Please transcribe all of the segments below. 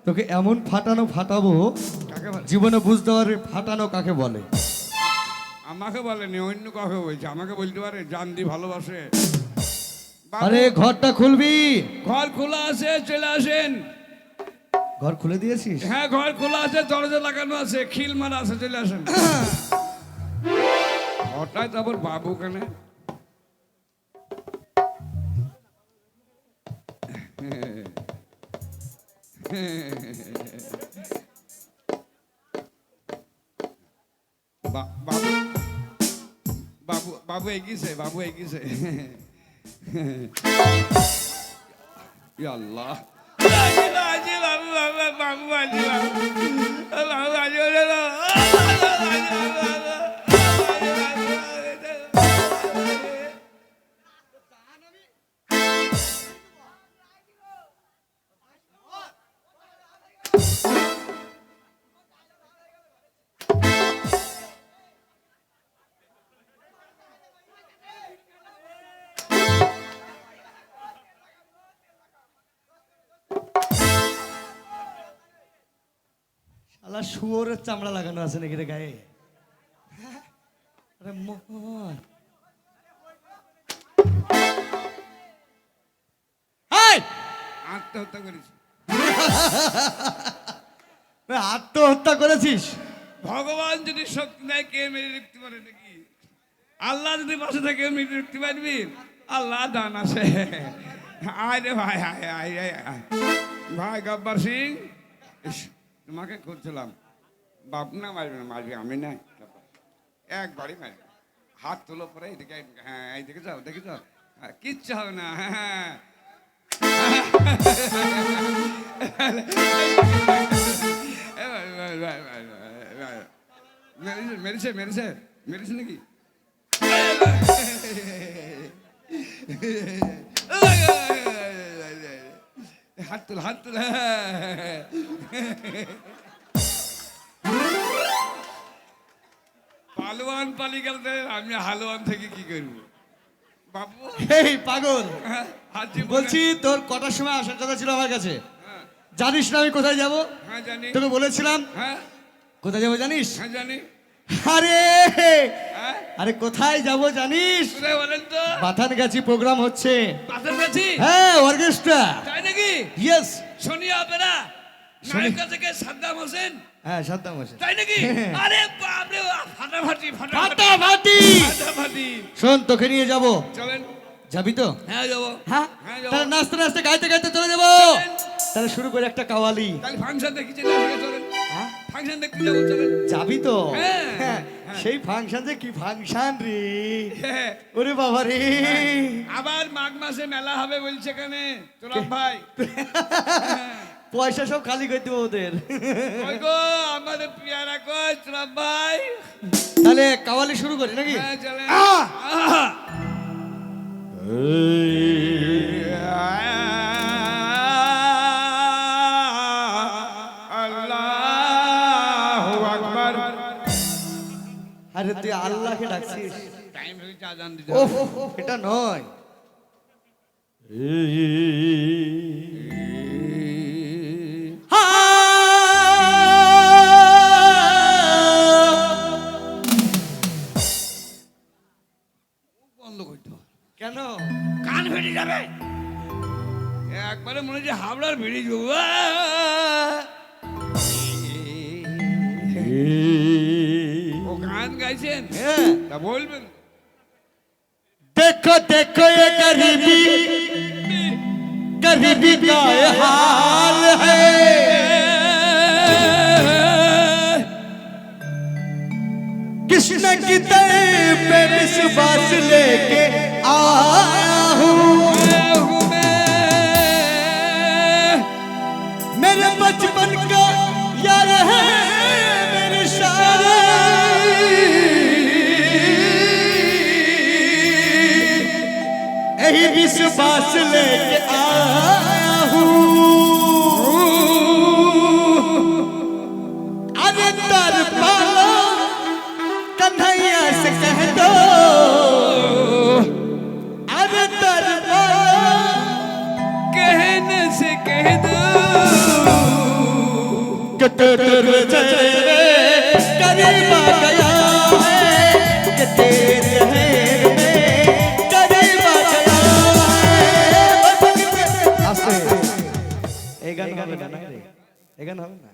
তোকে এমন ফাটানো ফাটাবো জীবনে বুঝতে পারবে ফাটানো কাকে বলে। আমাকে বলেনি, অন্য কাকে বলছে, আমাকে বলতে পারে জান দি ভালোবাসে। বাবু, আরে ঘরটা খুলবি? ঘর খোলা আছে, চলে আসেন। ঘর খুলে দিয়েছিস? হ্যাঁ, ঘর খোলা আছে, দরজা লাগানো আছে, খিল মারা আছে, চলে আসেন। হঠাৎ তারপর বাবু কেনে বাবু বাবু বাবু এগিয়েছে, বাবু এগিয়েছে। আল্লাহ, বাবু শালা শুয়োরের চামড়া লাগানো আছে নাকি রে গায়ে? আরে মোহন, আত্মহত্যা করেছি। আত্মহত্যা করেছিস? ভগবান যদি শক্তি দেয় কে মেরে রাখতে পারে নাকি? আল্লাহ যদি পাশে থাকে মেরে রাখতে পারবি? আল্লাহ দান আছে। আয় রে ভাই, আয় আয় আয় আয় ভাই গব্বর সিং, তোমাকে করছিলাম। বাবু না মারবে না, মারবি আমি না, একবারই মারবি। হাত তুলো পরে এইদিকে, হ্যাঁ এই দেখে যাও, দেখে যাও, কিচ্ছু হবে না। হ্যাঁ, মেরেছে মেরেছে মেরেছে নাকি? হাত তুল, হাত তুল। পালোয়ান পালি গেলে আমি হালুয়ান থেকে কি করবো বাবু? এই পাগল, হাজি বলছি তোর কটার সময় আসার কথা ছিল আমার কাছে? হ্যাঁ জানিস না আমি কোথায় যাব? হ্যাঁ জানি। তোকে বলেছিলাম হ্যাঁ কোথায় যাবো জানিস? হ্যাঁ জানি। আরে হ্যাঁ, আরে কোথায় যাব জানিস? কোথায় বলেন তো? বাথানগাছি প্রোগ্রাম হচ্ছে। পাথর গেছি? হ্যাঁ, অর্কেস্ট্রা। তাই নাকি? ইয়েস। সোনিয়া অপেরা, সোনি- নায়িকা থেকে সাদ্দাম হোসেন। হ্যাঁ, সাদ্দাম হোসেন। তাই নাকি? আরে বাপরে, ফাটাফাটি ফাটাফাটি ফাটাফাটি। ফাটাফাটি। শোন, তোকে নিয়ে যাব। চলেন। যাবি তো? হ্যাঁ যাবো। হ্যাঁ, হ্যাঁ যাবো। তাহলে নাচতে নাচতে গাইতে গাইতে চলে যাবো। চলেন। তাহলে শুরু করে একটা কাওয়ালি। তাহলে ফাংশন দেখি চলে আসবে, চলেন। হ্যাঁ, ফাংশন দেখতে যাবো, চলেন। যাবি তো? হ্যাঁ, হ্যাঁ, হ্যাঁ। সেই ফাংশন যে কি ফাংশন রে! হ্যাঁ, ওরে বাবা রে! আবার মাঘ মাসে মেলা হবে বলছে এখানে তোরা ভাই। পয়সা সব খালি করে দেবো ওদের। ওই গো আমাদের পিয়ারা কই তোরা ভাই। তাহলে কাওয়ালি শুরু করি নাকি? হ্যাঁ চলেন। আহ! আহা! আল্লাহু আকবার। আরে তুই আল্লাহকে ডাকছিস? টাইম হয়েছে আজান দিতে। ওহ, এটা নয়। বন্ধ করতে হবে। কেন? কান ফেটে যাবে। একবারে মনে হচ্ছে হাওড়ার ব্রিজ। ও গান গাইছেন? হ্যাঁ। তা বলবেন। देखो देखो ये गरीबी, गरीबी का ये हाल है। कृष्ण की तरफ पे विश्वास लेके आया हूँ। मेरे बचपन का यार है मेरे सारे। यही विश्वास लेके आया हूँ। अरे तर पालो कन्हैया से कह दो। अरे तर पालो कहने से कह दो कि तेरे चेहरे करीब आ गया है कि तेरे चेहरे करीब आ गया है आस्ते এই গান হবে না রে এই গান হবে না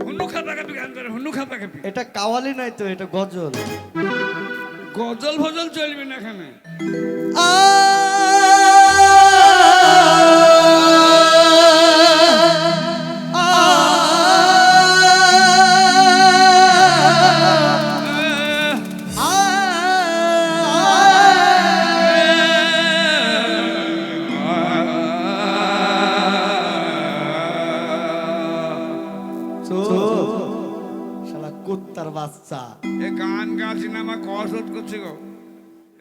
হুন্নু খাতা কাপি গান করে হুন্নু খাতা কাপি এটা কাওয়ালি নয় তো এটা গজল গজল ভজল চলবে না এখানে কুত্তার বাচ্চা এ গান গাছি না আমার কসরত করছে গো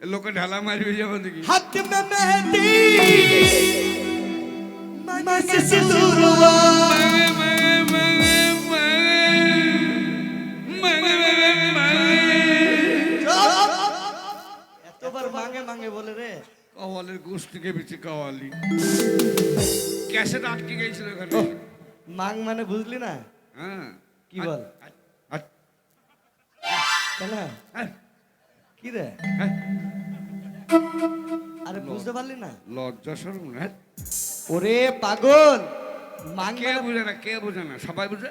এ লোকে ঢালা মারবে যাবো দেখি হাত মে মেহেদি মাসে সিঁদুরवा এতবার মাঙ্গে মাঙ্গে বলে রে কওয়ালের গোষ্ঠীকে বিচি কওয়ালি ক্যাসেট আটকে গেছিল এখানে মাং মানে বুঝলি না হ্যাঁ কি বল কেন কি রে আরে বুঝতে পারলি না লজ্জা শরম না ওরে পাগল মাং কে বুঝে না কে বুঝে না সবাই বুঝে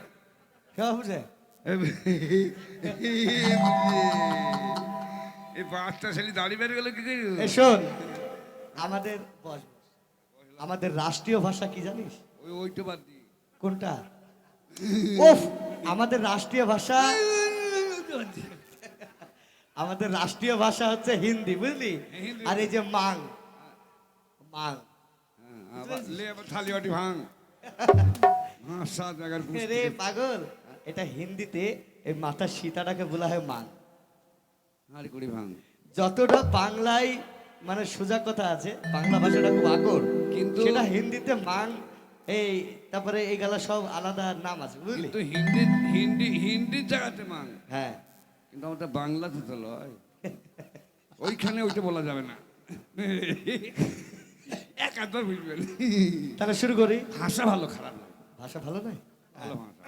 কে বুঝে এই বাচ্চা ছেলে দাড়ি বেড়ে গেল কি করি এই শোন আমাদের বস আমাদের রাষ্ট্রীয় ভাষা কি জানিস ওইটা বাদ দি কোনটা উফ আমাদের রাষ্ট্রীয় ভাষা আমাদের রাষ্ট্রীয় ভাষা হচ্ছে হিন্দি বুঝলি আর এই যে মাং মাং লে থালি বাটি ভাঙ হ্যাঁ সাত জায়গার রে পাগল এটা হিন্দিতে এই মাথার সীতাটাকে বলা হয় মাং হাড়ি কুড়ি ভাঙ যতটা বাংলায় মানে সোজা কথা আছে বাংলা ভাষাটা খুব আকর কিন্তু সেটা হিন্দিতে মাং এই তারপরে এইগুলা সব আলাদা নাম আছে বুঝলি তো হিন্দির জায়গাতে মাং হ্যাঁ কিন্তু আমাদের বাংলাতে তো লয় ওইখানে ওইটা বলা যাবে না একাত্তর বুঝবেন তাহলে শুরু করি ভাষা ভালো খারাপ না ভাষা ভালো নয় ভালো ভাষা